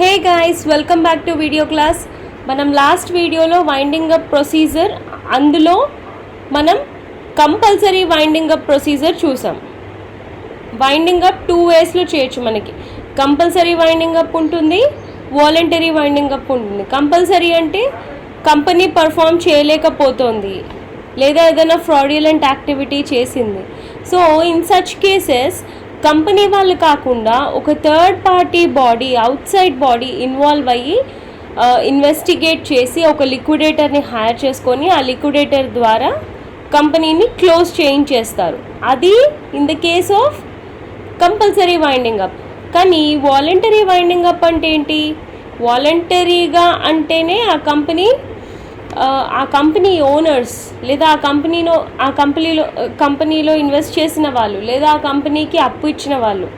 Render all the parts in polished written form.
Hey guys, welcome back to video class. మనం last వీడియోలో winding up procedure, అందులో మనం కంపల్సరీ వైండింగ్ అప్ ప్రొసీజర్ చూసాం. వైండింగ్ అప్ 2 వేస్లో చేయొచ్చు. మనకి కంపల్సరీ వైండింగ్ అప్ ఉంటుంది, వాలంటరీ వైండింగ్ అప్ ఉంటుంది. కంపల్సరీ అంటే కంపెనీ పర్ఫామ్ చేయలేకపోతుంది లేదా ఏదైనా ఫ్రాడ్యులెంట్ యాక్టివిటీ చేసింది. So in such cases company వాళ్ళు కాకుండా ఒక third party body, out side body involve అయ్యి ఇన్వెస్టిగేట్ చేసి ఒక లిక్విడేటర్ని హైర్ చేసుకొని ఆ లిక్విడేటర్ ద్వారా కంపెనీని క్లోజ్ చేయించేస్తారు. అది in the case of compulsory winding up. కానీ వాలంటరీ వైండింగ్ అప్ అంటే ఏంటి? వాలంటరీగా అంటేనే ఆ కంపెనీ ఓనర్స్ లేదా ఆ కంపెనీలో ఇన్వెస్ట్ చేసిన వాళ్ళు లేదా ఆ కంపెనీకి అప్పు ఇచ్చిన వాళ్ళు,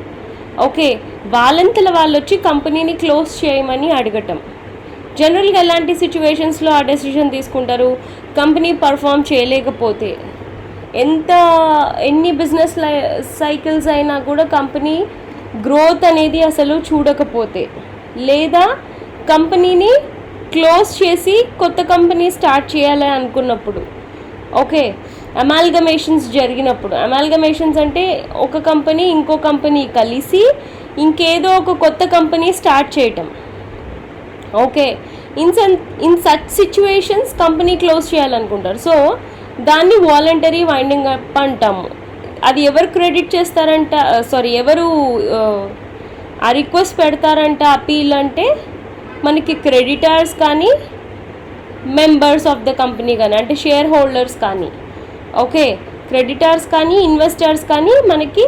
ఓకే, వాళ్ళంతల వాళ్ళు వచ్చి కంపెనీని క్లోజ్ చేయమని అడగటం. జనరల్గా ఎలాంటి సిచ్యువేషన్స్లో ఆ డెసిషన్ తీసుకుంటారు? కంపెనీ పర్ఫామ్ చేయలేకపోతే, ఎన్ని బిజినెస్ సైకిల్స్ అయినా కూడా కంపెనీ గ్రోత్ అనేది అసలు చూడకపోతే, లేదా కంపెనీని క్లోజ్ చేసి కొత్త కంపెనీ స్టార్ట్ చేయాలి అనుకున్నప్పుడు, ఓకే, అమాల్గమేషన్స్ జరిగినప్పుడు. అమాల్గమేషన్స్ అంటే ఒక కంపెనీ ఇంకో కంపెనీ కలిసి ఇంకేదో ఒక కొత్త కంపెనీ స్టార్ట్ చేయటం, okay. In such situations company close చేయాలనుకుంటారు. సో దాన్ని వాలంటరీ వైండింగ్ అప్ అంటాము. అది ఎవరు క్రెడిట్ చేస్తారంట, ఎవరు ఆ రిక్వెస్ట్ పెడతారంట అపీల్ అంటే మనకి క్రెడిటర్స్ కానీ మెంబర్స్ ఆఫ్ ద కంపెనీ కానీ, అంటే షేర్ హోల్డర్స్ కానీ, ఓకే, క్రెడిటర్స్ కానీ ఇన్వెస్టర్స్ కానీ మనకి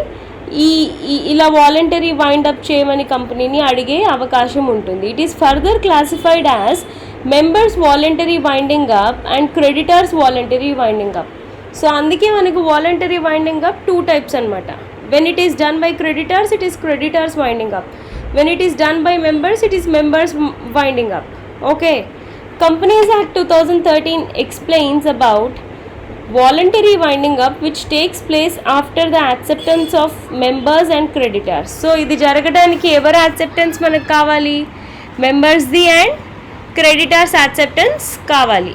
ఇలా వాలంటరీ వైండ్ అప్ చేయమని కంపెనీని అడిగే అవకాశం ఉంటుంది. It is further classified as members voluntary winding up and creditors voluntary winding up. So అందుకే మనకు వాలంటరీ వైండింగ్ అప్ 2 types అనమాట. When it is done by creditors, it is creditors winding up. When it is done by members, it is members winding up. Okay. Companies Act 2013 explains about voluntary winding up which takes place after the acceptance of members and creditors. So ఇది జరగడానికి ఎవరి acceptance మనకు కావాలి? Members the and creditors acceptance కావాలి.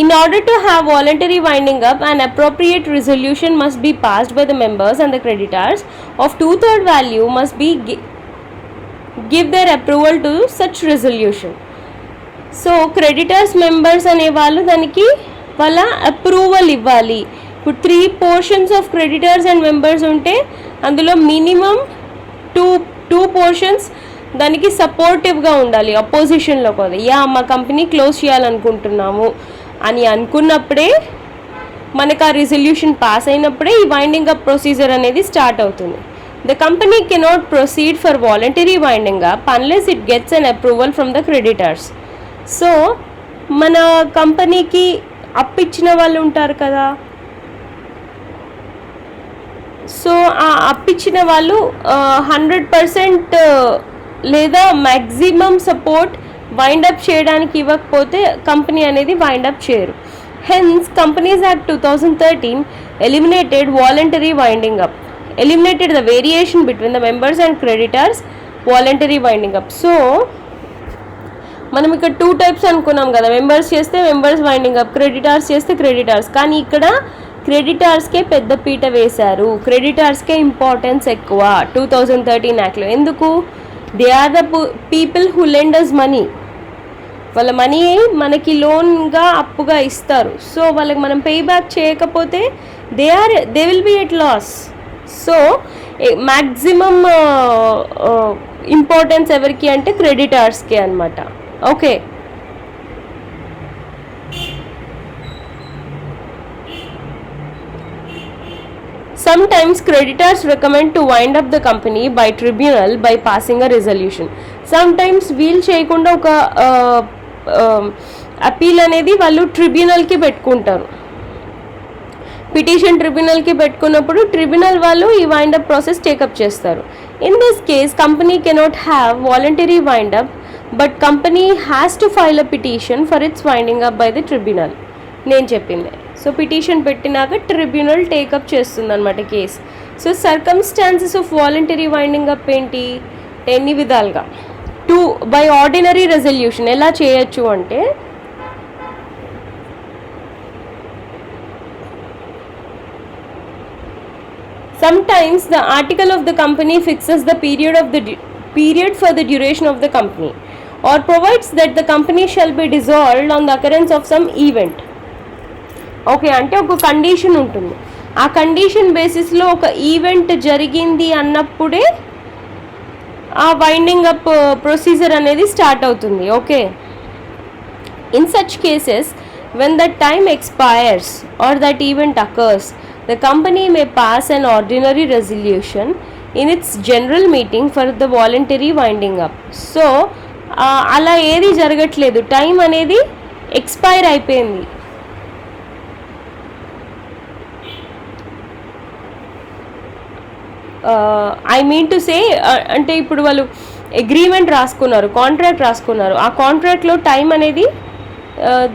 In order to have voluntary winding up, an appropriate resolution must be passed by the members, and the creditors of 2/3 value must be give their approval to such resolution. So creditors members అనే వాళ్ళు దానికి వాళ్ళ approval ఇవ్వాలి. ఇప్పుడు 3 portions of creditors and members ఉంటే అందులో minimum 2 portions దానికి సపోర్టివ్గా ఉండాలి, అపోజిషన్లో కాదు. మా కంపెనీ క్లోజ్ చేయాలనుకుంటున్నాము అని అనుకున్నప్పుడే, మనకు ఆ రిజల్యూషన్ పాస్ అయినప్పుడే ఈ వైండింగ్ అప్ ప్రొసీజర్ అనేది స్టార్ట్ అవుతుంది. The company cannot proceed for voluntary winding up unless it gets an approval from the creditors. So మన కంపెనీకి అప్పిచ్చిన వాళ్ళు ఉంటారు కదా, సో ఆ అప్పిచ్చిన వాళ్ళు 100% లేదా మ్యాక్సిమం సపోర్ట్ వైండప్ చేయడానికి ఇవ్వకపోతే కంపెనీ అనేది వైండప్ చేయరు. Hence companies act 2013 eliminated voluntary winding up, eliminated the variation between the members and creditors voluntary winding up. So మనం ఇక్కడ 2 types అనుకున్నాం కదా, మెంబర్స్ చేస్తే మెంబర్స్ వైండింగ్ అప్, క్రెడిటర్స్ చేస్తే క్రెడిటర్స్. కానీ ఇక్కడ క్రెడిటర్స్కే పెద్ద పీట వేశారు, క్రెడిటర్స్కే ఇంపార్టెన్స్ ఎక్కువ 2013 యాక్ట్లో. ఎందుకు? They are the people who lend us money. వాళ్ళ మనీ మనకి లోన్గా అప్పుగా ఇస్తారు. సో వాళ్ళకి మనం పే బ్యాక్ చేయకపోతే they will be at loss. So maximum importance ఎవరికి అంటే క్రెడిటర్స్కే అనమాట, okay. Sometimes creditors recommend to wind up the company by tribunal by passing a resolution. Sometimes వీల్ చేయకుండా ఒక అపీల్ అనేది వాళ్ళు ట్రిబ్యునల్కి పెట్టుకుంటారు. పిటిషన్ ట్రిబ్యునల్కి పెట్టుకున్నప్పుడు ట్రిబ్యునల్ వాళ్ళు ఈ వైండప్ ప్రాసెస్ టేకప్ చేస్తారు. In this case company cannot have voluntary wind up, but company has to file a petition for it's winding up by the tribunal. నేను చెప్పింది. సో పిటిషన్ పెట్టినాక ట్రిబ్యునల్ టేకప్ చేస్తుంది అనమాట case. So circumstances of voluntary winding up ఏంటి, ఎన్ని విధాలుగా. By ordinary resolution ఎలా చేయొచ్చు అంటే, sometimes the article of the company fixes the period for the duration of the company or provides that the company shall be dissolved on the occurrence of some event. Okay, అంటే ఒక condition ఉంటుంది, ఆ condition బేసిస్లో ఒక event జరిగింది అన్నప్పుడే ఆ winding up procedure అనేది స్టార్ట్ అవుతుంది. Okay, in such cases when that time expires or that event occurs, the company may pass an ordinary resolution in its general meeting for the voluntary winding up. So అలా ఏది జరగట్లేదు, time అనేది expire అయిపోయింది. I mean to say, అంటే ఇప్పుడు వాళ్ళు agreement రాసుకున్నారు, contract రాసుకున్నారు, ఆ కాంట్రాక్ట్లో టైం అనేది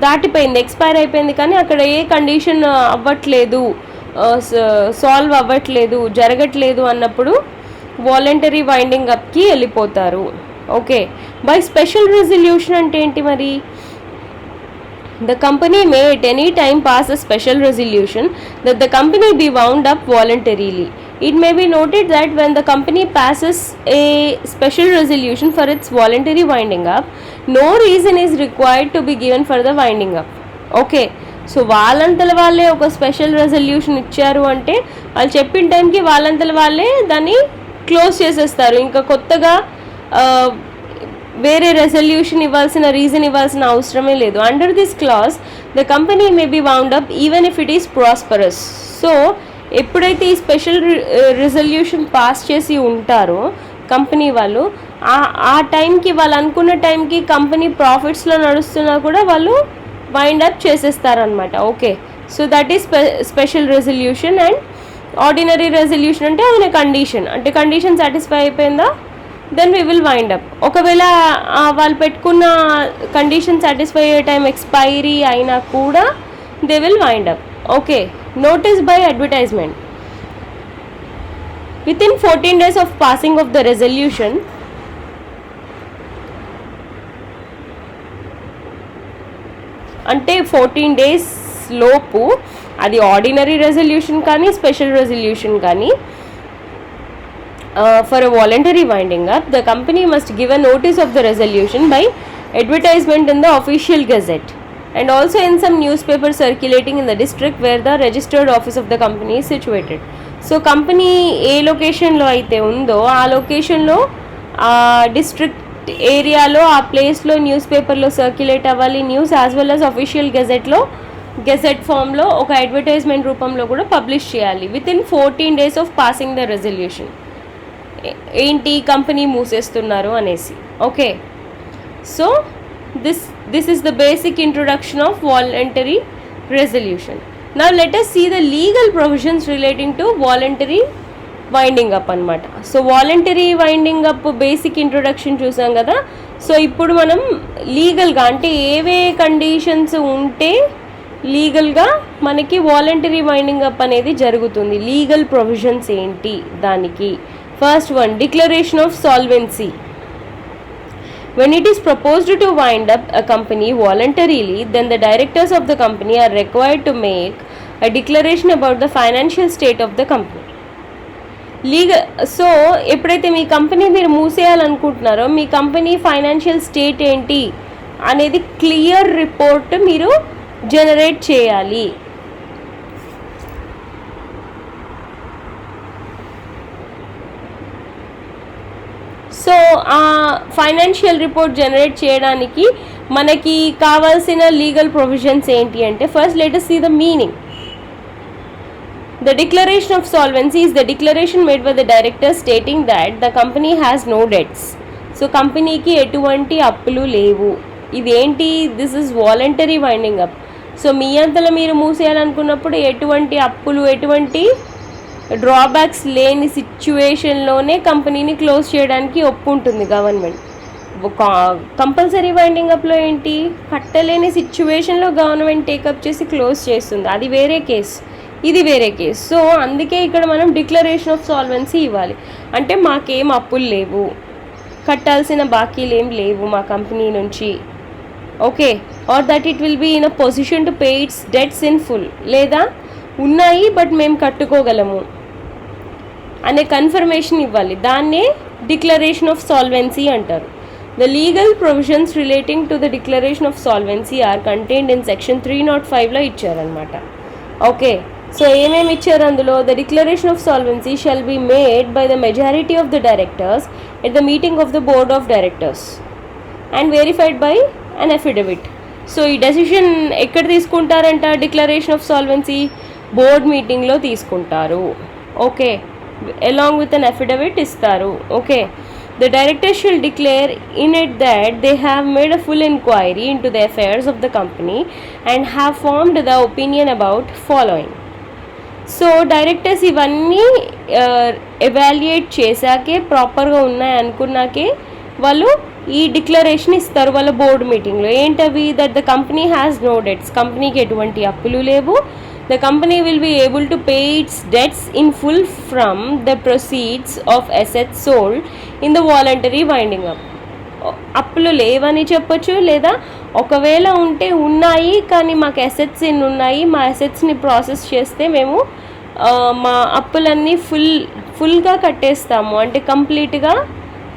దాటిపోయింది, ఎక్స్పైర్ అయిపోయింది, కానీ అక్కడ ఏ కండిషన్ అవ్వట్లేదు, సాల్వ్ అవ్వట్లేదు, జరగట్లేదు అన్నప్పుడు వాలంటరీ వైండింగ్ అప్కి వెళ్ళిపోతారు. ఓకే, బై స్పెషల్ రెజల్యూషన్ అంటే ఏంటి మరి, the company may at any time pass a special resolution that the company be wound up voluntarily. It may be noted that when the company passes a special resolution for its voluntary winding up, no reason is required to be given for the winding up. Okay, so వాళ్ళంతల వాళ్ళే ఒక special resolution ఇచ్చారు అంటే వాళ్ళు చెప్పిన టైంకి వాళ్ళంతల వాళ్ళే దాన్ని క్లోజ్ చేసేస్తారు, ఇంకా కొత్తగా వేరే రెజల్యూషన్ ఇవ్వాల్సిన, రీజన్ ఇవ్వాల్సిన అవసరమే లేదు. Under this clause the company may be wound up even if it is prosperous. So ఎప్పుడైతే ఈ స్పెషల్ రెజల్యూషన్ పాస్ చేసి ఉంటారో కంపెనీ వాళ్ళు, ఆ టైంకి వాళ్ళు అనుకున్న టైంకి కంపెనీ ప్రాఫిట్స్లో నడుస్తున్నా కూడా వాళ్ళు వైండ్ అప్ చేసేస్తారనమాట. Okay, so that is special resolution. And ordinary resolution అంటే అది కండిషన్, అంటే కండిషన్ సాటిస్ఫై అయిపోయిందా, then we will wind up. ఒకవేళ వాళ్ళు పెట్టుకున్న కండిషన్ సాటిస్ఫై అయ్యే టైం ఎక్స్పైరీ అయినా కూడా they will wind up. Okay, notice by advertisement. Within 14 days of passing of the resolution, అంటే 14 days లోపు అది ఆర్డినరీ రెజల్యూషన్ కానీ స్పెషల్ రెజల్యూషన్ కానీ, for a voluntary winding up, the company must give a notice of the resolution by advertisement in the official gazette and also in some newspaper circulating in the district where the registered office of the company is situated. So company ఏ లొకేషన్లో అయితే ఉందో ఆ లొకేషన్లో, ఆ district ఏరియాలో, ఆ ప్లేస్లో న్యూస్ పేపర్లో సర్క్యులేట్ అవ్వాలి. News as well as official gazette ఫామ్లో ఒక అడ్వర్టైజ్మెంట్ రూపంలో కూడా పబ్లిష్ చేయాలి. Within 14 days of passing the resolution. ఏంటి, కంపెనీ మూసేస్తున్నారు అనేసి. Okay, so this is the basic introduction of voluntary resolution. Now let us see the legal provisions relating to voluntary winding up అనమాట. So voluntary winding up basic introduction చూసాం కదా. So ఇప్పుడు మనం లీగల్గా, అంటే ఏవే కండిషన్స్ ఉంటే లీగల్గా మనకి వాలంటరీ వైండింగ్ అప్ అనేది జరుగుతుంది, లీగల్ ప్రొవిజన్స్ ఏంటి దానికి. First one, declaration of solvency. When it is proposed to wind up a company voluntarily, then the directors of the company are required to make a declaration about the financial state of the company. So ఎప్పుడైతే మీ company మీరు మూసేయాలనుకుంటున్నారో మీ company financial state ఏంటి అనేది clear report మీరు generate చేయాలి. So ఆ financial report generate చేయడానికి మనకి కావాల్సిన లీగల్ ప్రొవిజన్స్ ఏంటి అంటే, first let us see the meaning. The declaration of solvency is the declaration made by the directors stating that the company has no debts. సో కంపెనీకి ఎటువంటి అప్పులు లేవు. ఇదేంటి, this is voluntary winding up. So మీ అంతలో మీరు మూసేయాలనుకున్నప్పుడు ఎటువంటి అప్పులు, ఎటువంటి డ్రాబ్యాక్స్ లేని సిచ్యువేషన్లోనే కంపెనీని క్లోజ్ చేయడానికి ఒప్పుకుంటుంది గవర్నమెంట్. కంపల్సరీ వైండింగ్ అప్లో ఏంటి, కట్టలేని సిచ్యువేషన్లో గవర్నమెంట్ టేకప్ చేసి క్లోజ్ చేస్తుంది, అది వేరే కేసు. ఇది వేరే కేసు. సో అందుకే ఇక్కడ మనం డిక్లరేషన్ ఆఫ్ సాల్వెన్సీ ఇవ్వాలి. అంటే మాకేం అప్పులు లేవు, కట్టాల్సిన బాకీలు ఏం లేవు మా కంపెనీ నుంచి, okay, are that it will be in a position to pay its debts in full, లేదా ఉన్నాయి బట్ మేము కట్టుకోగలము అనే కన్ఫర్మేషన్ ఇవ్వాలి. దాన్నే డిక్లరేషన్ ఆఫ్ సాల్వెన్సీ అంటారు. The legal provisions relating to the declaration of solvency are contained in section 305లో ఇచ్చారనమాట. Okay, so ఏమేమి ఇచ్చారు అందులో? The declaration of solvency shall be made by the majority of the directors at the meeting of the board of directors and verified by an affidavit. So ఈ decision ఎక్కడ తీసుకుంటారంట? Declaration of solvency board మీటింగ్లో తీసుకుంటారు. Okay, along with an affidavit ఇస్తారు. Okay, the directors shall declare in it that they have made a full inquiry into the affairs of the company and have formed the opinion about following. So directors ఇవన్నీ evaluate చేశాకే, ప్రాపర్గా ఉన్నాయి అనుకున్నాకే వాళ్ళు ఈ declaration ఇస్తారు వాళ్ళ board మీటింగ్లో. ఏంటవి? That the company has no debts, కంపెనీకి ఎటువంటి అప్పులు లేవు. The company will be able to pay its debts in full from the proceeds of assets sold in the voluntary winding up. అప్పులు లేవని చెప్పొచ్చు, లేదా ఒకవేళ ఉంటే ఉన్నాయి కానీ మాకు అసెట్స్ ఎన్ని ఉన్నాయి, మా అసెట్స్ని ప్రాసెస్ చేస్తే మేము మా అప్పులన్నీ ఫుల్గా కట్టేస్తాము, అంటే కంప్లీట్గా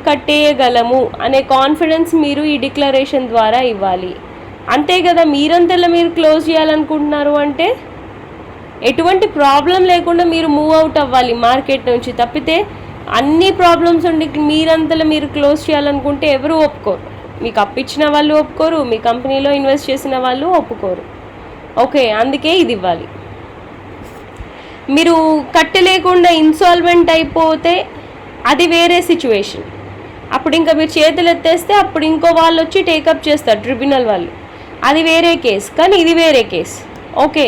కట్టేయగలము అనే కాన్ఫిడెన్స్ మీరు ఈ డిక్లరేషన్ ద్వారా ఇవ్వాలి. అంతే కదా, మీరంతలా మీరు క్లోజ్ చేయాలనుకుంటున్నారు అంటే ఎటువంటి ప్రాబ్లం లేకుండా మీరు మూవ్ అవుట్ అవ్వాలి మార్కెట్ నుంచి. తప్పితే అన్ని ప్రాబ్లమ్స్ ఉండి మీరంతలో మీరు క్లోజ్ చేయాలనుకుంటే ఎవరు ఒప్పుకోరు. మీకు అప్పిచ్చిన వాళ్ళు ఒప్పుకోరు, మీ కంపెనీలో ఇన్వెస్ట్ చేసిన వాళ్ళు ఒప్పుకోరు. ఓకే, అందుకే ఇది ఇవ్వాలి. మీరు కట్టలేకుండా ఇన్సాల్వెంట్ అయిపోతే అది వేరే సిచ్యువేషన్. అప్పుడు ఇంకా మీరు చేతులు ఎత్తేస్తే అప్పుడు ఇంకో వాళ్ళు వచ్చి టేకప్ చేస్తారు, ట్రిబ్యునల్ వాళ్ళు. అది వేరే కేసు, కానీ ఇది వేరే case. Okay,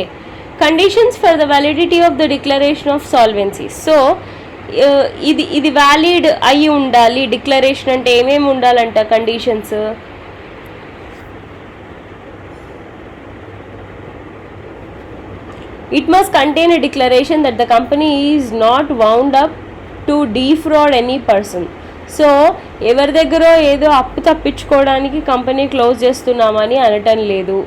conditions for the validity of the declaration of solvency. So ఇది వ్యాలిడ్ అయి ఉండాలి. డిక్లరేషన్ అంటే ఏమేమి ఉండాలంట conditions? It must contain a declaration that the company is not wound up to defraud any person. So ఎవరి దగ్గర ఏదో అప్పు తప్పించుకోవడానికి కంపెనీ క్లోజ్ చేస్తున్నామని అనటం లేదు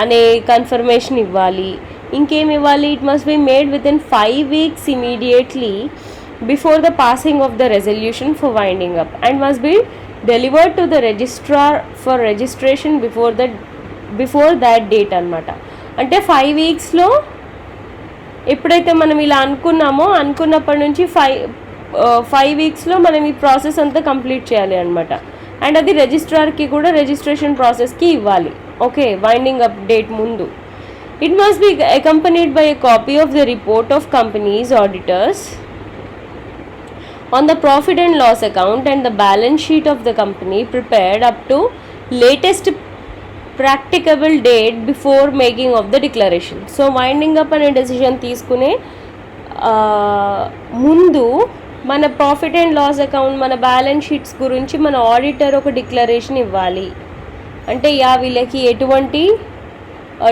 అనే కన్ఫర్మేషన్ ఇవ్వాలి. ఇంకేమి ఇవ్వాలి? It must be made with in 5 weeks immediately before the passing of the resolution for winding up and must be delivered to the registrar for registration before that date అనమాట. అంటే 5 weeksలో ఎప్పుడైతే మనం ఇలా అనుకున్నప్పటి నుంచి 5 weeksలో మనం ఈ ప్రాసెస్ అంతా కంప్లీట్ చేయాలి అనమాట. అండ్ అది రిజిస్ట్రార్కి కూడా రిజిస్ట్రేషన్ ప్రాసెస్కి ఇవ్వాలి. ఓకే, వైండింగ్ అప్ డేట్ ముందు. It must be accompanied by a copy of the report of company's auditors on the profit and loss account and the balance sheet of the company prepared up to latest practicable date before making of the declaration. So winding up అనే decision తీసుకునే ముందు మన profit and loss account, మన balance sheets గురించి మన auditor ఒక declaration ఇవ్వాలి. అంటే వీళ్ళకి ఎటువంటి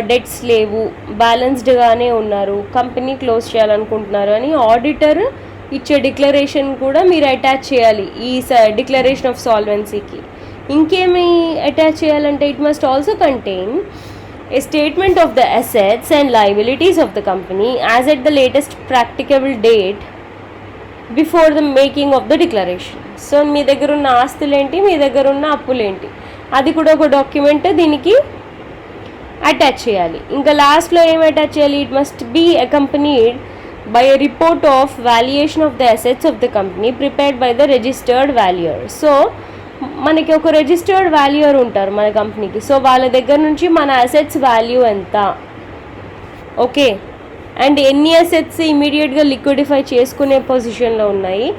డెట్స్ లేవు, బ్యాలెన్స్డ్గానే ఉన్నారు, కంపెనీ క్లోజ్ చేయాలనుకుంటున్నారు అని ఆడిటర్ ఇచ్చే డిక్లరేషన్ కూడా మీరు అటాచ్ చేయాలి ఈ డిక్లరేషన్ ఆఫ్ సాల్వెన్సీకి. ఇంకేమి అటాచ్ చేయాలంటే it must also contain a statement of the assets and liabilities of the company as at the latest practicable date before the making of the declaration. So మీ దగ్గర ఉన్న ఆస్తులేంటి, మీ దగ్గర ఉన్న అప్పులేంటి, అది కూడా ఒక డాక్యుమెంట్ దీనికి అటాచ్ చేయాలి. ఇంకా లాస్ట్లో ఏం అటాచ్ చేయాలి? It must be accompanied by a report of valuation of the assets of the company prepared by the registered valuer. So మనకి ఒక రిజిస్టర్డ్ వాల్యూయర్ ఉంటారు మన కంపెనీకి. సో వాళ్ళ దగ్గర నుంచి మన అసెట్స్ వాల్యూ ఎంత, ఓకే, అండ్ ఎన్ని అసెట్స్ ఇమీడియట్గా లిక్విడిఫై చేసుకునే పొజిషన్లో ఉన్నాయి,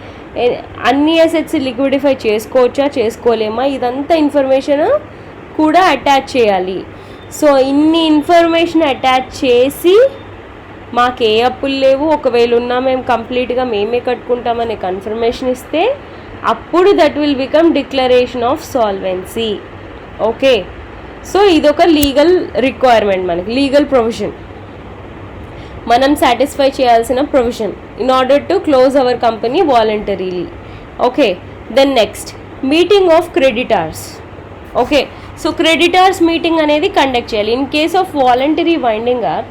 అన్ని అసెట్స్ లిక్విడిఫై చేసుకోవచ్చా చేసుకోలేమా, ఇదంతా ఇన్ఫర్మేషన్ కూడా అటాచ్ చేయాలి. సో ఇన్ని ఇన్ఫర్మేషన్ అటాచ్ చేసి మాకు ఏ అప్పులు లేవు, ఒకవేళ ఉన్నా మేము కంప్లీట్గా మేమే కట్టుకుంటామనే కన్ఫర్మేషన్ ఇస్తే అప్పుడు that will become declaration of solvency. Okay, so ఇదొక లీగల్ రిక్వైర్మెంట్, మనకి లీగల్ ప్రొవిజన్. మనం సాటిస్ఫై చేయాల్సిన provision in order to close our company voluntarily. Okay, then next meeting of creditors. Okay, so creditors meeting అనేది conduct చేయాలి. In case of voluntary winding up,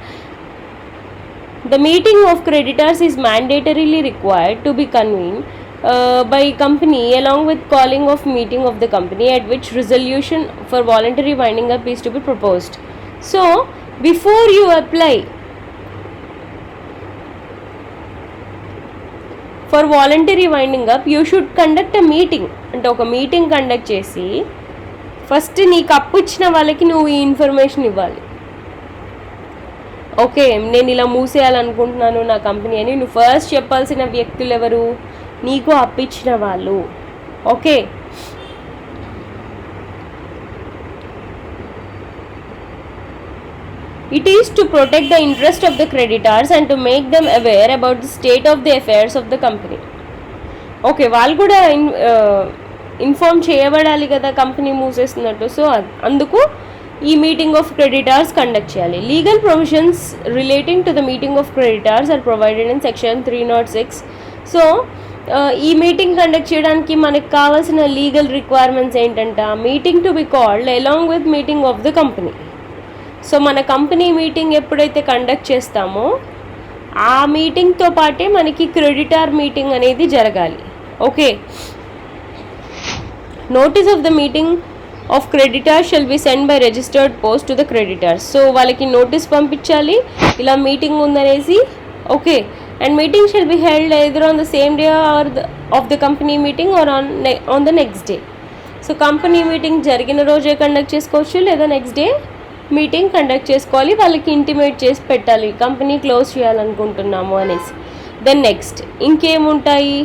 the meeting of creditors is mandatorily required to be convened by company along with calling of meeting of the company at which resolution for voluntary winding up is to be proposed. So before you apply for voluntary winding up, you should conduct a meeting. అంటే ఒక meeting conduct చేసి first నీకు అప్పు ఇచ్చిన వాళ్ళకి నువ్వు ఈ information ఇవ్వాలి. ఓకే, నేను ఇలా మూసేయాలనుకుంటున్నాను నా కంపెనీ అని నువ్వు ఫస్ట్ చెప్పాల్సిన వ్యక్తులు ఎవరు? నీకు అప్పిచ్చిన వాళ్ళు. Okay, it is to protect the interest of the creditors and to make them aware about the state of the affairs of the company. Okay, వాళ్ళు కూడా ఇన్ఫార్మ్ చేయబడాలి కదా కంపెనీ మూసేస్తున్నట్టు. సో అందుకు ఈ మీటింగ్ ఆఫ్ క్రెడిటార్స్ కండక్ట్ చేయాలి. Legal provisions relating to the meeting of creditors are provided in section 306. So ఈ meeting conduct చేయడానికి మనకు కావాల్సిన లీగల్ రిక్వైర్మెంట్స్ ఏంటంట? Meeting to be called along with meeting of the company. So మన company meeting ఎప్పుడైతే conduct చేస్తామో ఆ మీటింగ్తో పాటే మనకి క్రెడిటార్ మీటింగ్ అనేది జరగాలి. Okay, notice of the meeting of creditors shall be send by registered post to the creditors. So వాళ్ళకి నోటీస్ పంపించాలి ఇలా మీటింగ్ ఉందనేసి. Okay, and meeting shall be held either on the same day or of the company meeting or on the next day. So company meeting జరిగిన రోజే conduct చేసుకోవచ్చు లేదా next day meeting conduct చేసుకోవాలి. వాళ్ళకి intimate చేసి పెట్టాలి company close చేయాలనుకుంటున్నాము అనేసి. దెన్ నెక్స్ట్ ఇంకేముంటాయి?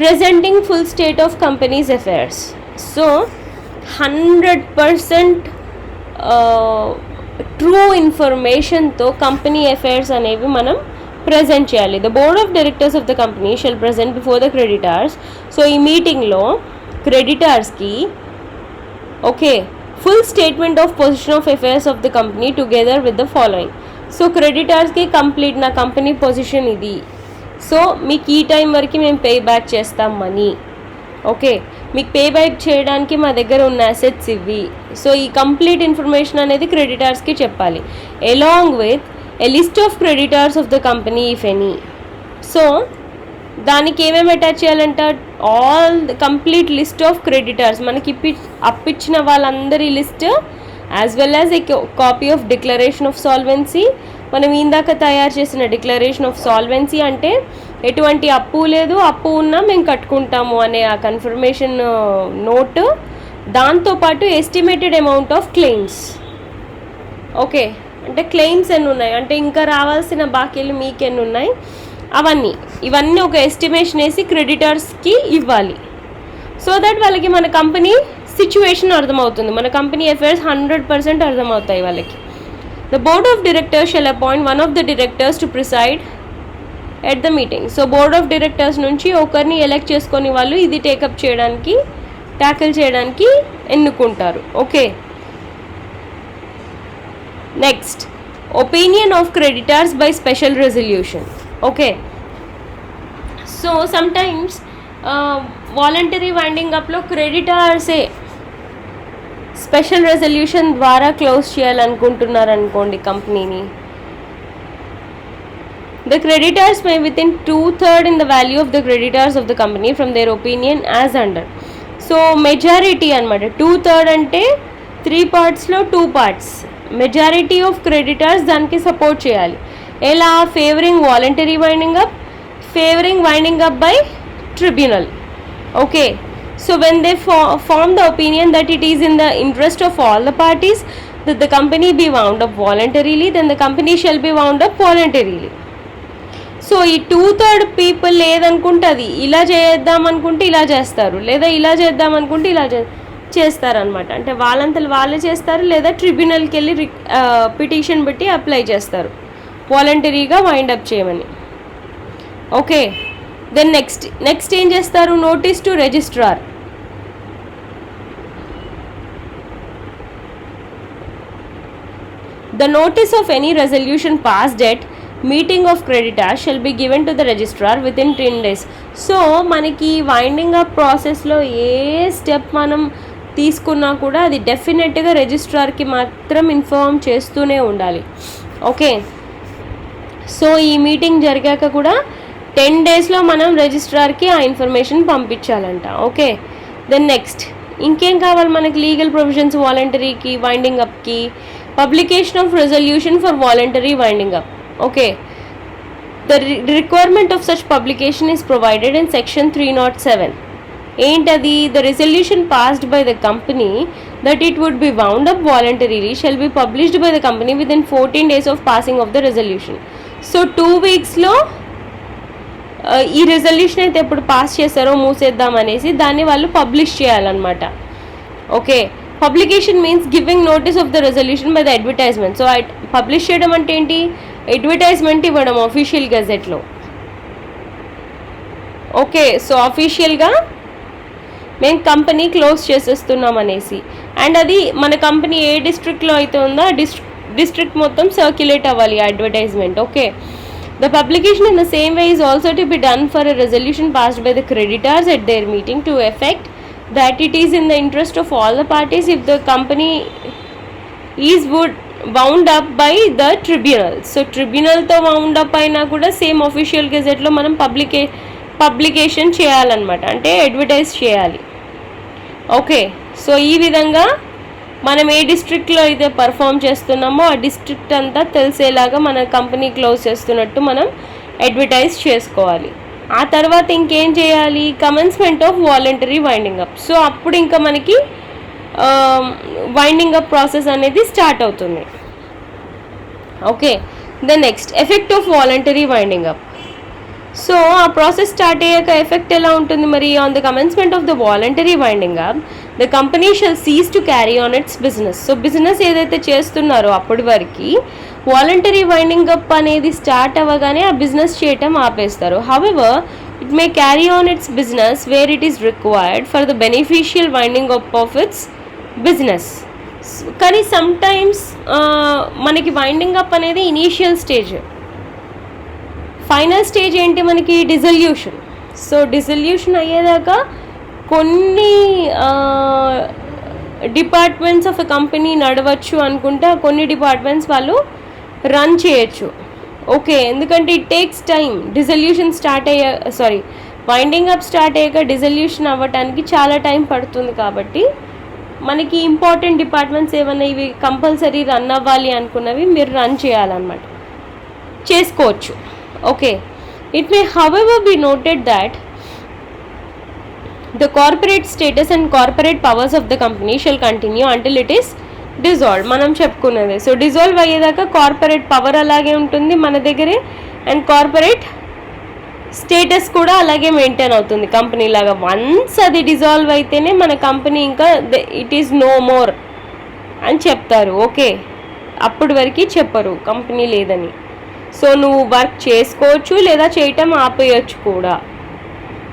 Presenting full state of companies affairs. So 100% true ఇన్ఫర్మేషన్తో కంపెనీ అఫైర్స్ అనేవి మనం ప్రజెంట్ చేయాలి. The board of directors of the company shall present before the creditors. So ఈ మీటింగ్లో క్రెడిటార్స్కి okay full statement of position of affairs of the company together with the following. So క్రెడిటార్స్కి complete నా company position ఇది, so మీకు ఈ time వరకు మేము పే బ్యాక్ చేస్తాం మనీ. ఓకే, మీకు పే బ్యాక్ చేయడానికి మా దగ్గర ఉన్న అసెట్స్ ఇవి. సో ఈ కంప్లీట్ ఇన్ఫర్మేషన్ అనేది క్రెడిటార్స్కి చెప్పాలి along with a list of creditors of the company if any. So దానికి ఏమేమి అటాచ్ చేయాలంట? All the complete list of creditors, మనకి అప్పిచ్చిన వాళ్ళందరి list, as well as a copy of declaration of solvency. మనం ఇందాక తయారు చేసిన డిక్లరేషన్ ఆఫ్ సాల్వెన్సీ అంటే ఎటువంటి అప్పు లేదు, అప్పు ఉన్నా మేము కట్టుకుంటాము అనే ఆ కన్ఫర్మేషన్ నోట్. దాంతోపాటు estimated amount of claims. Okay, అంటే క్లెయిమ్స్ ఎన్ని ఉన్నాయి, అంటే ఇంకా రావాల్సిన బాకీలు మీకు ఎన్ని ఉన్నాయి, ఇవన్నీ ఒక ఎస్టిమేషన్ వేసి క్రెడిటర్స్కి ఇవ్వాలి. సో దట్ వాళ్ళకి మన కంపెనీ సిచ్యువేషన్ అర్థమవుతుంది, మన కంపెనీ అఫైర్స్ 100% అర్థమవుతాయి వాళ్ళకి. The board of directors shall appoint one of the directors to preside at the meeting. So board of directors నుంచి ఒకరిని ఎలెక్ట్ చేసుకొని వాళ్ళు ఇది ట్యాకిల్ చేయడానికి ఎన్నుకుంటారు. Okay, next opinion of creditors by special resolution. Okay, so sometimes voluntary winding అప్లో క్రెడిటర్సే special resolution ద్వారా క్లోజ్ చేయాలనుకుంటున్నారనుకోండి కంపెనీని. The creditors may within 2/3 in the value of the creditors of the company from their opinion as under. So majority అనమాట, 2/3 అంటే 3 partsలో 2 parts. Majority of creditors దానికి support చేయాలి. ఎలా? Favouring voluntary winding up, favouring winding up by tribunal. Okay, so when they form the opinion that it is in the interest of all the parties that the company be wound up voluntarily, then the company shall be wound up voluntarily. So ఈ 2/3 people లేదనుకుంటే ఇలా చేద్దాం అనుకుంటే ఇలా చేస్తారు, లేదా ఇలా చేద్దాం అనుకుంటే ఇలా చేస్తారనమాట. అంటే వాళ్ళంతలో వాళ్ళే చేస్తారు, లేదా ట్రిబ్యునల్కి వెళ్ళి పిటిషన్ పెట్టి అప్లై చేస్తారు వాలంటరీగా వైండ్ అప్ చేయమని. ఓకే, దెన్ నెక్స్ట్ ఏం చేస్తారు? Notice to registrar. The notice of any resolution passed at meeting of creditors shall be given to the registrar within 10 days. So మనకి వైండింగ్ అప్ ప్రాసెస్లో ఏ step మనం తీసుకున్నా కూడా అది డెఫినెట్గా రిజిస్ట్రార్కి మాత్రం ఇన్ఫార్మ్ చేస్తూనే ఉండాలి. ఓకే, సో ఈ మీటింగ్ జరిగాక కూడా 10 డేస్లో మనం రిజిస్ట్రార్కి ఆ ఇన్ఫర్మేషన్ పంపించాలంట. ఓకే, దెన్ నెక్స్ట్ ఇంకేం కావాలి మనకి లీగల్ ప్రొవిజన్స్ వాలంటరీకి వైండింగ్ అప్కి. Publication of resolution for voluntary winding up. Okay, the requirement of such publication is provided in section 307. ఏంటది? The resolution passed by the company that it would be wound up voluntarily shall be published by the company within 14 days of passing of the resolution. So 2 వీక్స్లో ఈ resolution అయితే ఎప్పుడు pass చేస్తారో మూసేద్దాం అనేసి దాన్ని వాళ్ళు publish చేయాలన్నమాట. Okay, publication means giving notice of the resolution by the advertisement. So publish చేయడం అంటే ఏంటి? అడ్వర్టైజ్మెంట్ ఇవ్వడం అఫీషియల్ గెజెట్లో. ఓకే, సో అఫీషియల్గా మేము కంపెనీ క్లోజ్ చేసేస్తున్నాం అనేసి, అండ్ అది మన కంపెనీ ఏ డిస్ట్రిక్ట్లో అయితే ఉందో ఆ డిస్ట్రిక్ట్ మొత్తం సర్క్యులేట్ అవ్వాలి advertisement. Okay, the publication in the same way is also to be done for a resolution passed by the creditors at their meeting to effect that it is in the interest of all the parties if the company is wound up by the tribunal. So tribunal తో wound up అయినా కూడా same official గెజెట్లో మనం publication చేయాలన్నమాట, అంటే advertise చేయాలి. Okay, so ఈ విధంగా మనం ఏ డిస్ట్రిక్ట్లో అయితే పర్ఫామ్ చేస్తున్నామో ఆ డిస్ట్రిక్ట్ అంతా తెలిసేలాగా మన కంపెనీ క్లోజ్ చేస్తున్నట్టు మనం అడ్వర్టైజ్ చేసుకోవాలి. ఆ తర్వాత ఇంకేం చేయాలి? Commencement of voluntary winding up. So అప్పుడు ఇంకా మనకి వైండింగ్ అప్ ప్రాసెస్ అనేది స్టార్ట్ అవుతుంది. Okay, the next effect of voluntary winding up. So ఆ ప్రాసెస్ స్టార్ట్ అయ్యాక ఎఫెక్ట్ ఎలా ఉంటుంది మరి? On the commencement of the voluntary winding up the company shall cease to carry on its business. So business ఏదైతే చేస్తున్నారో అప్పటి వరకు voluntary winding up అనేది స్టార్ట్ అవ్వగానే ఆ బిజినెస్ చేయటం ఆపేస్తారు. However it may carry on its business where it is required for the beneficial winding up of its business. కానీ సమ్టైమ్స్ మనకి వైండింగ్ అప్ అనేది ఇనీషియల్ స్టేజ్. ఫైనల్ స్టేజ్ ఏంటి మనకి? డిజల్యూషన్. సో డిజల్యూషన్ అయ్యేదాకా కొన్ని డిపార్ట్మెంట్స్ ఆఫ్ ఎ కంపెనీ నడవచ్చు అనుకుంటే కొన్ని డిపార్ట్మెంట్స్ వాళ్ళు రన్ చేయొచ్చు. ఓకే, ఎందుకంటే it takes time. Dissolution winding up start అయ్యాక డిజల్యూషన్ అవ్వటానికి చాలా టైం పడుతుంది. కాబట్టి మనకి ఇంపార్టెంట్ డిపార్ట్మెంట్స్ ఏమన్నా ఇవి కంపల్సరీ రన్ అవ్వాలి అనుకున్నవి మీరు రన్ చేయాలన్నమాట, చేసుకోవచ్చు. Okay, it may however be noted that the corporate status and corporate powers of the company shall continue until it is dissolved. మనం చెప్పుకున్నదే. సో డిజాల్వ్ అయ్యేదాకా కార్పొరేట్ పవర్ అలాగే ఉంటుంది మన దగ్గరే, అండ్ కార్పొరేట్ స్టేటస్ కూడా అలాగే మెయింటైన్ అవుతుంది కంపెనీ లాగా. వన్స్ అది డిజాల్వ్ అయితేనే మన కంపెనీ ఇంకా ఇట్ ఈస్ నో మోర్ అని చెప్తారు. ఓకే, అప్పటి వరకు చెప్పరు కంపెనీ లేదని. సో నువ్వు వర్క్ చేసుకోవచ్చు లేదా చేయటం ఆపేయచ్చు కూడా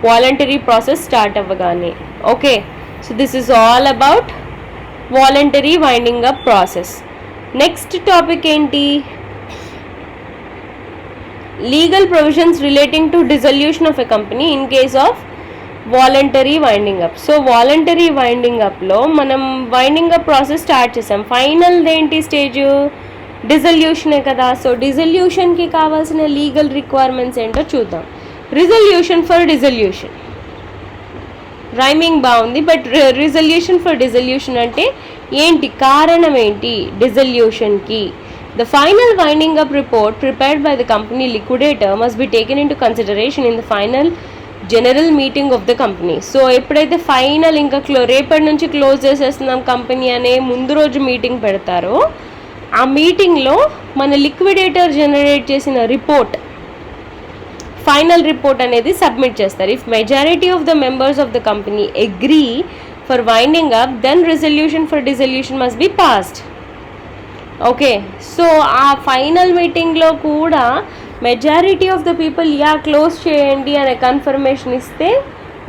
వాలంటరీ ప్రాసెస్ స్టార్ట్ అవ్వగానే. Okay, so this is all about voluntary winding up process. Next topic ఏంటి? Legal provisions relating to dissolution of a company in case of voluntary winding up. So voluntary winding అప్లో మనం winding up process start చేసాం. Final ఏంటి stage? డిజల్యూషనే కదా. సో డిజల్యూషన్కి కావాల్సిన లీగల్ రిక్వైర్మెంట్స్ ఏంటో చూద్దాం. రిజల్యూషన్ ఫర్ డిజల్యూషన్, రైమింగ్ బాగుంది, బట్ రిజల్యూషన్ ఫర్ డిజల్యూషన్ అంటే ఏంటి? కారణం ఏంటి డిజల్యూషన్కి? The final winding up report prepared by the company liquidator must be taken in to consideration in the final general meeting of the company. So ఎప్పుడైతే final ఇంకా రేపటి నుంచి close చేసేస్తున్నాం company అనే ముందు రోజు మీటింగ్ పెడతారో ఆ మీటింగ్లో మన లిక్విడేటర్ జనరేట్ చేసిన రిపోర్ట్, ఫైనల్ రిపోర్ట్ అనేది సబ్మిట్ చేస్తారు. If majority of the members of the company agree for winding up then resolution for dissolution must be passed. Okay, so ఆ ఫైనల్ మీటింగ్లో కూడా majority of the people close చేయండి అనే confirmation ఇస్తే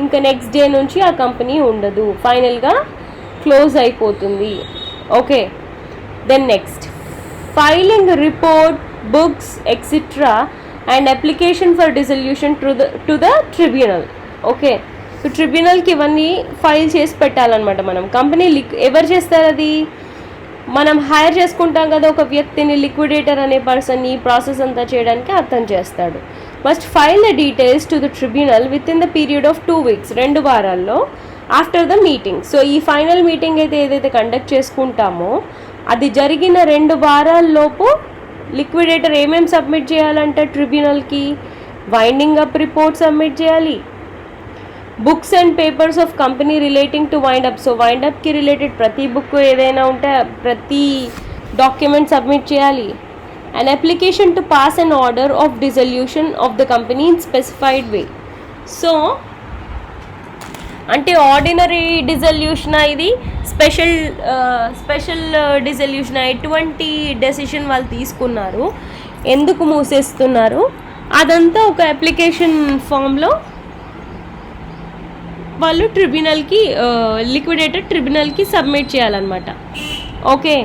ఇంకా next day నుంచి ఆ కంపెనీ ఉండదు, ఫైనల్గా క్లోజ్ అయిపోతుంది. Okay, then next filing report, books etcetera and application for dissolution to the tribunal. Okay, so ట్రిబ్యునల్కి ఇవన్నీ ఫైల్ చేసి పెట్టాలన్నమాట. మనం కంపెనీ ఎవరు చేస్తారు అది? మనం హైర్ చేసుకుంటాం కదా ఒక వ్యక్తిని, లిక్విడేటర్ అనే పర్సన్ ఈ ప్రాసెస్ అంతా చేయడానికి అతను చేస్తాడు. Must file the details to the tribunal with in the period of 2 weeks, 2 వారాల్లో ఆఫ్టర్ ద మీటింగ్. సో ఈ ఫైనల్ మీటింగ్ అయితే ఏదైతే కండక్ట్ చేసుకుంటామో అది జరిగిన 2 వారాల్లోపు లిక్విడేటర్ ఏమేమి సబ్మిట్ చేయాలంటే ట్రిబ్యునల్కి వైండింగ్ అప్ రిపోర్ట్ సబ్మిట్ చేయాలి, books and papers of company relating to wind up. So wind అప్కి రిలేటెడ్ ప్రతి బుక్ ఏదైనా ఉంటే ప్రతి డాక్యుమెంట్ సబ్మిట్ చేయాలి. And application to pass an order of dissolution of the company in specified way. So అంటే ordinary dissolution, ఇది special dissolution, ఎటువంటి decision వాళ్ళు తీసుకున్నారు, ఎందుకు మూసేస్తున్నారు, అదంతా ఒక అప్లికేషన్ ఫామ్లో వాళ్ళు ట్రిబ్యునల్కి లిక్విడేటర్ ట్రిబ్యునల్కి సబ్మిట్ చేయాలన్నమాట. ఓకే.